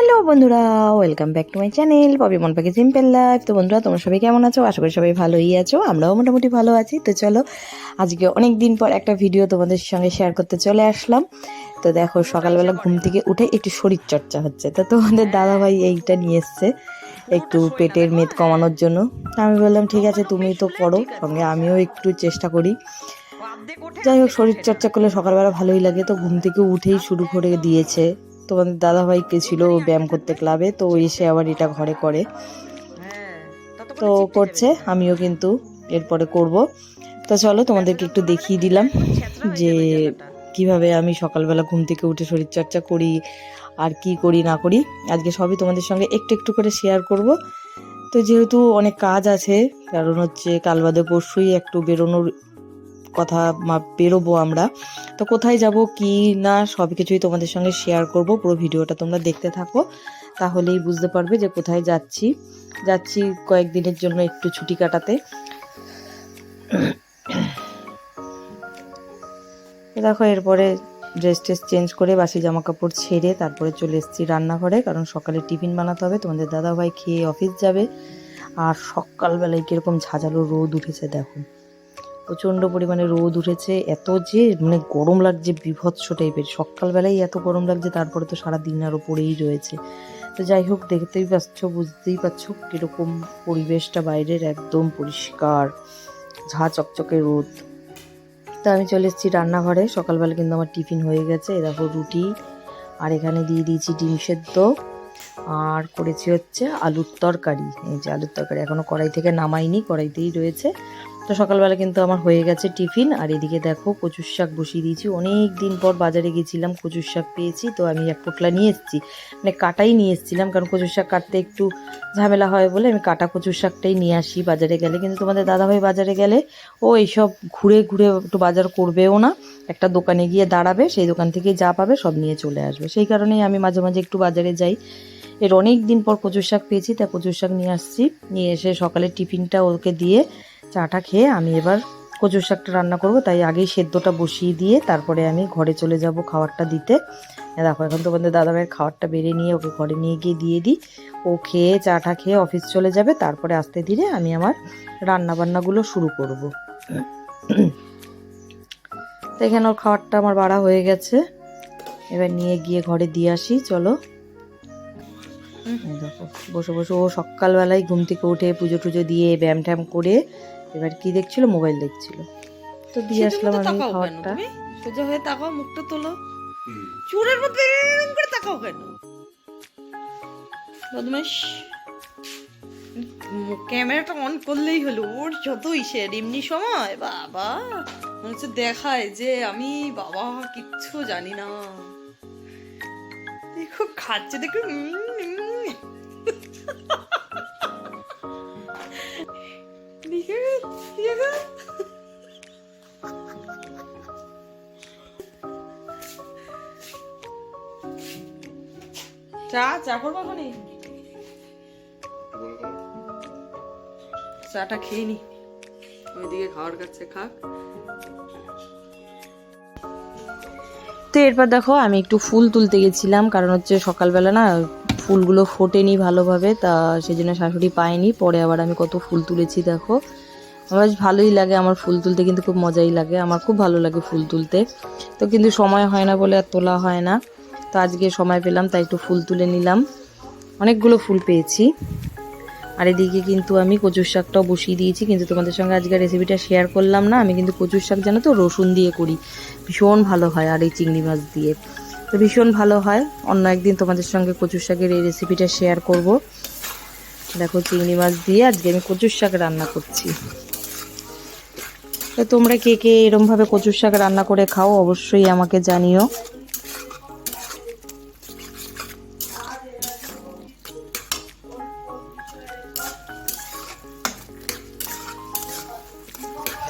Hello বন্ধুরা, welcome back to my channel Popy Mon Pakhi simple life. তো বন্ধুরা, তোমরা সবাই কেমন আছো? আশা করি সবাই ভালোই আছো, আমরাও মোটামুটি ভালো আছি। তো চলো, আজকে অনেক দিন পর একটা ভিডিও তোমাদের সঙ্গে শেয়ার করতে চলে আসলাম। তো দেখো, সকালবেলা ঘুম থেকে উঠে একটু শরীর চর্চা হচ্ছে। তো তোমাদের দাদাভাই এইটা নিয়ে এসছে একটু পেটের মেদ কমানোর জন্য। আমি বললাম ঠিক আছে, তুমি তো করো, সঙ্গে আমিও একটু চেষ্টা করি। যাই হোক, শরীর চর্চা করলে সকালবেলা ভালোই লাগে। তো ঘুম থেকে উঠেই শুরু করে দিয়েছে। তোমাদের দাদাভাই ছিল ব্যায়াম করতে ক্লাবে, তো এসে আবার এটা ঘরে করে, তো করছে, আমিও কিন্তু এরপরে করব। তো চলো, তোমাদেরকে একটু দেখিয়ে দিলাম যে কিভাবে আমি সকালবেলা ঘুম থেকে উঠে শরীর চর্চা করি আর কি করি না করি। আজকে সবই তোমাদের সঙ্গে একটু একটু করে শেয়ার করব। তো যেহেতু অনেক কাজ আছে, কারণ হচ্ছে কাল বাদে পরশুই একটু বেরোনোর কথা, বেরোবো আমরা। তো কোথায় যাব কি না সব কিছুই তোমাদের সঙ্গে শেয়ার করব। পুরো ভিডিওটা তোমরা দেখতে থাকো, তাহলেই বুঝতে পারবে যে কোথায় যাচ্ছি কয়েকদিনের জন্য একটু ছুটি কাটাতে। দেখো, এরপরে ড্রেস চেঞ্জ করে বাসি জামা কাপড় ছেড়ে তারপরে চলে এসেছি রান্নাঘরে, কারণ সকালে টিফিন বানাতে হবে। তোমাদের দাদাভাই খেয়ে অফিস যাবে। আর সকালবেলায় কিরকম ঝাঁঝালো রোদ উঠেছে, দেখো প্রচণ্ড পরিমাণে রোদ উঠেছে। এত যে গরম লাগছে, বিভৎস টাইপের। সকালবেলায় এত গরম লাগছে, তারপরে তো সারাদিন আরও পড়েই রয়েছে। তো যাই হোক, দেখতেই পাচ্ছ, বুঝতেই পারছো কীরকম পরিবেশটা বাইরের, একদম পরিষ্কার ঝাঁ চকচকে রোদ। তো আমি চলে এসেছি রান্নাঘরে। সকালবেলা কিন্তু আমার টিফিন হয়ে গেছে। দেখো, রুটি, আর এখানে দিয়ে দিয়েছি ডিম সেদ্ধ, আর করেছি হচ্ছে আলুর তরকারি। এই যে আলুর তরকারি এখনও কড়াই থেকে নামাইনি, কড়াইতেই রয়েছে। তো সকালবেলা কিন্তু আমার হয়ে গেছে টিফিন। আর এদিকে দেখো, কচুর শাক বসিয়ে দিয়েছি। অনেক দিন পর বাজারে গেছিলাম, কচুর শাক পেয়েছি, তো আমি এক পোটলা নিয়ে এসেছি। কাটাই নিয়ে এসেছিলাম, কারণ কচুর শাক কাটতে একটু ঝামেলা হয় বলে আমি কাটা কচুর শাকটাই নিয়ে আসি বাজারে গেলে। কিন্তু তোমাদের দাদাভাই বাজারে গেলে ও এইসব ঘুরে ঘুরে একটু বাজার করবেও না, একটা দোকানে গিয়ে দাঁড়াবে, সেই দোকান থেকে যা পাবে সব নিয়ে চলে আসবে। সেই কারণেই আমি মাঝে মাঝে একটু বাজারে যাই। এর অনেক দিন পর কচুর শাক পেয়েছি, তাই কচুর শাক নিয়ে আসছি। নিয়ে এসে সকালে টিফিনটা ওকে দিয়ে চাটা খেয়ে আমি এবার কচুর শাকটা রান্না করব। তাই আগেই সেদ্ধটা বসিয়ে দিয়ে তারপরে আমি ঘরে চলে যাব খাবারটা দিতে। দেখো, এখন তোমাদের দাদাভাইয়ের খাবারটা বেড়ে নিয়ে ওকে ঘরে নিয়ে গিয়ে দিয়ে দিই। ও খেয়ে চাটা খেয়ে অফিস চলে যাবে। তারপরে আস্তে ধীরে আমি আমার রান্নাবান্নাগুলো শুরু করব। তো এখানে ওর খাবারটা আমার বাড়া হয়ে গেছে, এবার নিয়ে গিয়ে ঘরে দিয়ে আসি। চলো, দেখো বসে বসে ও সকালবেলায় ঘুম থেকে উঠে পুজো টুজো দিয়ে ব্যায়াম ট্যাম করে এবার কি দেখছিল, মোবাইল দেখছিল। তো দিয়ে আসলাম আমি খাবারটা। সোজা হয়ে তাকাও, মুখটা তোলো, চুরের মধ্যে এরকম করে তাকাও কেন? বদমাইশ। ক্যামেরাটা অন করলেই হলো, ওর যত ইসের এমনি সময় বাবা মনে হচ্ছে দেখায় যে আমি বাবা কিচ্ছু জানি না। দেখো খাচ্ছে, দেখো চা করবো এখন, চাটা খেয়ে নি, ওইদিকে খাওয়ার কাছে খাক। তো এরপর দেখো, আমি একটু ফুল তুলতে গেছিলাম, কারণ হচ্ছে সকালবেলা না ফুলগুলো ফোটেনি ভালোভাবে, তা সেই জন্য শাশুড়ি পায়নি। পরে আবার আমি কত ফুল তুলেছি দেখো। আমার বেশ ভালোই লাগে, আমার ফুল তুলতে কিন্তু খুব মজাই লাগে, আমার খুব ভালো লাগে ফুল তুলতে। তো কিন্তু সময় হয় না বলে আর তোলা হয় না। তো আজকে সময় পেলাম, তাই একটু ফুল তুলে নিলাম। অনেকগুলো ফুল পেয়েছি। আর এদিকে কিন্তু আমি কচুর শাকটাও বসিয়ে দিয়েছি, কিন্তু তোমাদের সঙ্গে আজকে রেসিপিটা শেয়ার করলাম না। আমি কিন্তু কচুর শাক জানো তো রসুন দিয়ে করি, ভীষণ ভালো হয়। আর এই চিংড়ি মাছ দিয়ে তো ভীষণ ভালো হয়। অন্য একদিন তোমাদের সঙ্গে কচুর শাকের এই রেসিপিটা শেয়ার করব। দেখো, চিংড়ি মাছ দিয়ে আজকে আমি কচুর শাক রান্না করছি। তো তোমরা কে কে এরমভাবে কচুর শাক রান্না করে খাও, অবশ্যই আমাকে জানিও।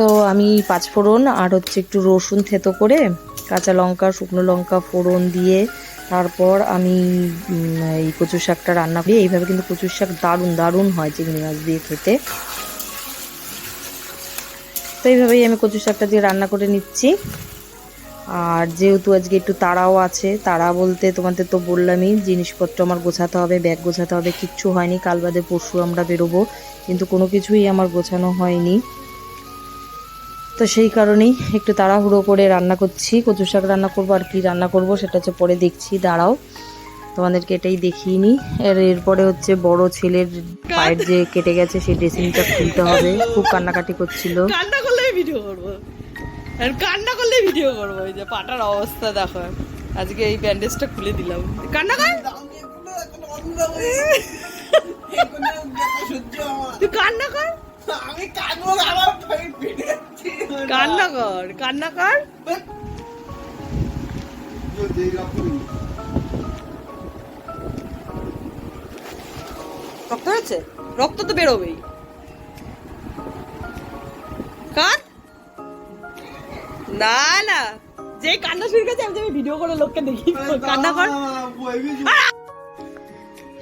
তো আমি পাঁচফোড়ন আর হচ্ছে একটু রসুন থেতো করে, কাঁচা লঙ্কা শুকনো লঙ্কা ফোড়ন দিয়ে তারপর আমি এই কচুর শাকটা রান্না করি। এইভাবে কিন্তু কচুর শাক দারুণ দারুণ হয় চিংড়ি মাছ দিয়ে খেতে। তো এইভাবেই আমি কচুর শাকটা দিয়ে রান্না করে নিচ্ছি। আর যেহেতু আজকে একটু তাড়াও আছে, তাড়া বলতে তোমাদের তো বললামই, জিনিসপত্র আমার গোছাতে হবে, ব্যাগ গোছাতে হবে, কিচ্ছু হয়নি। কাল বাদে পরশু আমরা বেরোবো, কিন্তু কোনো কিছুই আমার গোছানো হয়নি। তো সেই কারণেই একটু তাড়াহুড়ো করে রান্না করছি। কচু শাক রান্না করবো, আর কি রান্না করব সেটা হচ্ছে পরে দেখছি, দাঁড়াও তোমাদেরকে এটাই দেখিয়ে নিই। এরপরে হচ্ছে বড় ছেলের পায়ের যে কেটে গেছে সেই ড্রেসিংটা খুলতে হবে, খুব কান্নাকাটি করছিল। কান্না করলে ভিডিও করবো, আর কান্না করলে ভিডিও করবো। এই যে পাটার অবস্থা দেখো, আজকে এই ব্যান্ডেজটা খুলে দিলাম। কান্না কর, তুই কান্না কর, আমি কাঁদবো, আমার ভাই পেটে যাচ্ছে। কান্না কর, কান্না কর। রক্ত হয়েছে, রক্ত তো বেরোবেই। কান না না, যে কান্না শুরু করেছে আমি ভিডিও করে লোককে দেখি। কান্না কর।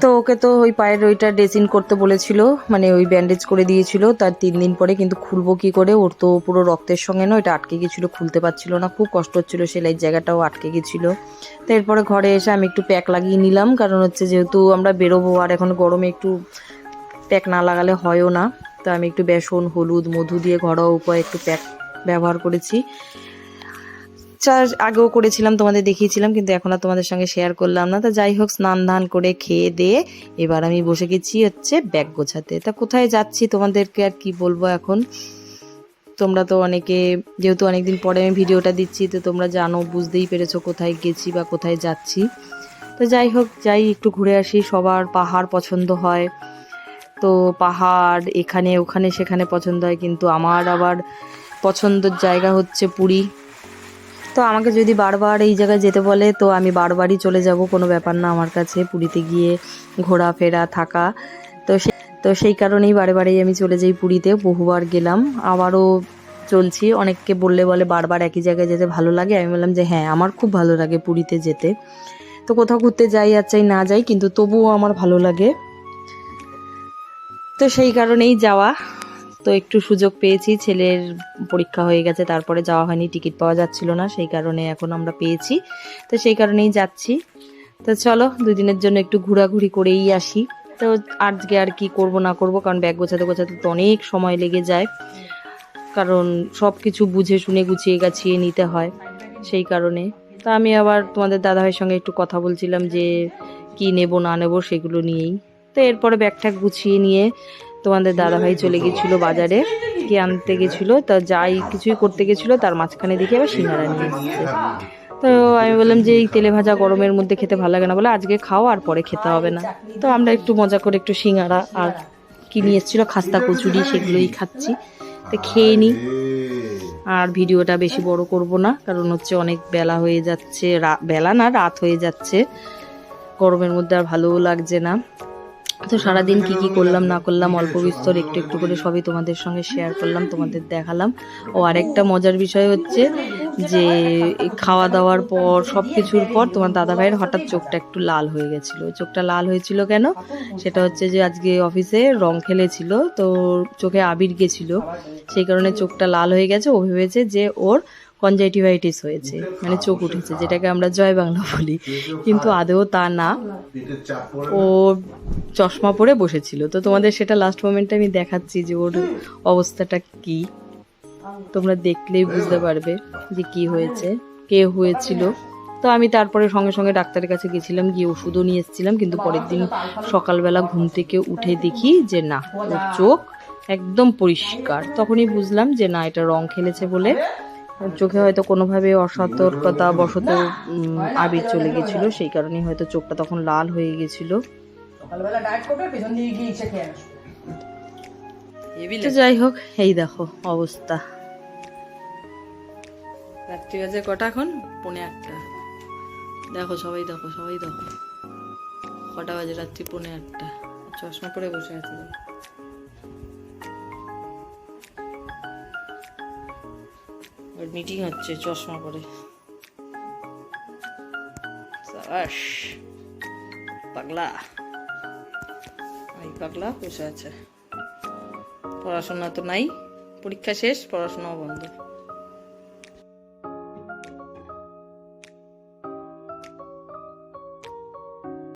তো ওকে তো ওই পায়ের ওইটা ড্রেসিং করতে বলেছিল, মানে ওই ব্যান্ডেজ করে দিয়েছিল। তার 3 দিন পরে কিন্তু খুলবো কি করে, ওর তো পুরো রক্তের সঙ্গে না ওইটা আটকে গেছিলো, খুলতে পারছিল না, খুব কষ্ট হচ্ছিল, সেলাইয়ের জায়গাটাও আটকে গেছিলো। তো এরপরে ঘরে এসে আমি একটু প্যাক লাগিয়ে নিলাম, কারণ হচ্ছে যেহেতু আমরা বেরোবো আর এখন গরমে একটু প্যাক না লাগালে হয়ও না। তো আমি একটু বেসন, হলুদ, মধু দিয়ে ঘরোয়া উপায়ে একটু প্যাক ব্যবহার করেছি। আগেও করেছিলাম, তোমাদের দেখিয়েছিলাম, কিন্তু এখন আর তোমাদের সঙ্গে শেয়ার করলাম না। তো যাই হোক, স্নান ধান করে খেয়ে দিয়ে এবার আমি বসে গেছি হচ্ছে ব্যাগ গোছাতে। তা কোথায় যাচ্ছি তোমাদেরকে আর কি বলবো এখন, তোমরা তো অনেকে, যেহেতু অনেকদিন পরে আমি ভিডিওটা দিচ্ছি, তো তোমরা জানো, বুঝতেই পেরেছো কোথায় গেছি বা কোথায় যাচ্ছি। তো যাই হোক, যাই একটু ঘুরে আসি। সবার পাহাড় পছন্দ হয়, তো পাহাড় এখানে ওখানে সেখানে পছন্দ হয়, কিন্তু আমার আবার পছন্দের জায়গা হচ্ছে পুরী। তো আমাকে যদি বারবার এই জায়গায় যেতে বলে তো আমি বারবারই চলে যাব, কোনো ব্যাপার না আমার কাছে পুরীতে গিয়ে ঘোরাফেরা থাকা। তো সেই কারণেই বারে বারেই আমি চলে যাই পুরীতে, বহুবার গেলাম, আবারও চলছি। অনেককে বললে বলে বারবার একই জায়গায় যেতে ভালো লাগে, আমি বললাম যে হ্যাঁ, আমার খুব ভালো লাগে পুরীতে যেতে। তো কোথাও ঘুরতে যাই আর চাই না যাই, কিন্তু তবুও আমার ভালো লাগে, তো সেই কারণেই যাওয়া। তো একটু সুযোগ পেয়েছি, ছেলের পরীক্ষা হয়ে গেছে, তারপরে যাওয়া হয়নি, টিকিট পাওয়া যাচ্ছিল না, সেই কারণে এখন আমরা পেয়েছি, তো সেই কারণেই যাচ্ছি। তো চলো 2 দিনের জন্য একটু ঘোরাঘুরি করেই আসি। তো আজকে আর কি করব না করব, কারণ ব্যাগ গোছাতে গোছাতে তো অনেক সময় লেগে যায়, কারণ সব কিছু বুঝে শুনে গুছিয়ে গাছিয়ে নিতে হয়, সেই কারণে। তো আমি আবার তোমাদের দাদাভাইয়ের সঙ্গে একটু কথা বলছিলাম যে কি নেব না নেব সেগুলো নিয়েই। তো এরপরে ব্যাগটা গুছিয়ে নিয়ে তোমাদের দাদাভাই চলে গেছিলো বাজারে, কি আনতে গেছিলো, তা যাই কিছুই করতে গেছিলো, তার মাঝখানে দেখে আবার সিঙ্গারা নিয়ে এসেছে। তো আমি বললাম যে এই তেলে ভাজা গরমের মধ্যে খেতে ভালো লাগে না, বলে আজকে খাও আর পরে খেতে হবে না। তো আমরা একটু মজা করে একটু সিঙ্গারা আর কি নিয়ে এসেছিলো খাস্তা কচুরি, সেগুলোই খাচ্ছি। তো খেয়ে নিই, আর ভিডিওটা বেশি বড় করব না, কারণ হচ্ছে অনেক বেলা হয়ে যাচ্ছে, বেলা না রাত হয়ে যাচ্ছে, গরমের মধ্যে আর ভালোও লাগছে না। তো সারাদিন কি কি করলাম না করলাম অল্প বিস্তর একটু একটু করে সবই তোমাদের সঙ্গে শেয়ার করলাম, তোমাদের দেখালাম। ও আরেকটা মজার বিষয় হচ্ছে যে খাওয়া দাওয়ার পর সব কিছুর পর তোমার দাদাভাইয়ের হঠাৎ চোখটা একটু লাল হয়ে গেছিল। চোখটা লাল হয়েছিল কেন, সেটা হচ্ছে যে আজকে অফিসে রং খেলেছিল, তো চোখে আবির গেছিল, সেই কারণে চোখটা লাল হয়ে গেছে। ও ভেবেছে যে ওর কনজাংটিভাইটিস হয়েছে, মানে চোখ উঠেছে, যেটাকে আমরা জয় বাংলা বলি, কিন্তু আদৌ তা না, ও চশমা পরে বসেছিল। তো তোমাদের সেটা লাস্ট মোমেন্টে আমি দেখাচ্ছি যে ওর অবস্থাটা কি, তোমরা দেখলেই বুঝতে পারবে যে কি হয়েছে, কে হয়েছিল। তো আমি তারপরে সঙ্গে সঙ্গে ডাক্তারের কাছে গেছিলাম, গিয়ে ওষুধও নিয়ে এসেছিলাম, কিন্তু পরের দিন সকালবেলা ঘুম থেকে উঠে দেখি যে না, ওর চোখ একদম পরিষ্কার। তখনই বুঝলাম যে না, এটা রং খেলেছে বলে চোখে হয়তো কোনোভাবে অসতর্কতা বশত আবির চলে গেছিল, সেই কারণেই হয়তো চোখটা তখন লাল হয়ে গেছিল। তো যাই হোক, এই দেখো অবস্থা। রাত্রি বাজে কটা এখন, 1:45। দেখো সবাই, দেখো সবাই দেখো কটা বাজে, রাত্রি 1:45, চশমা পরে বসে আছে। মিটিং হচ্ছে চশমা পরে, সাবাস পাগলা, এই পাগলা বসে আছে। পড়াশোনা তো নাই, পরীক্ষা শেষ, পড়াশোনাও বন্ধ।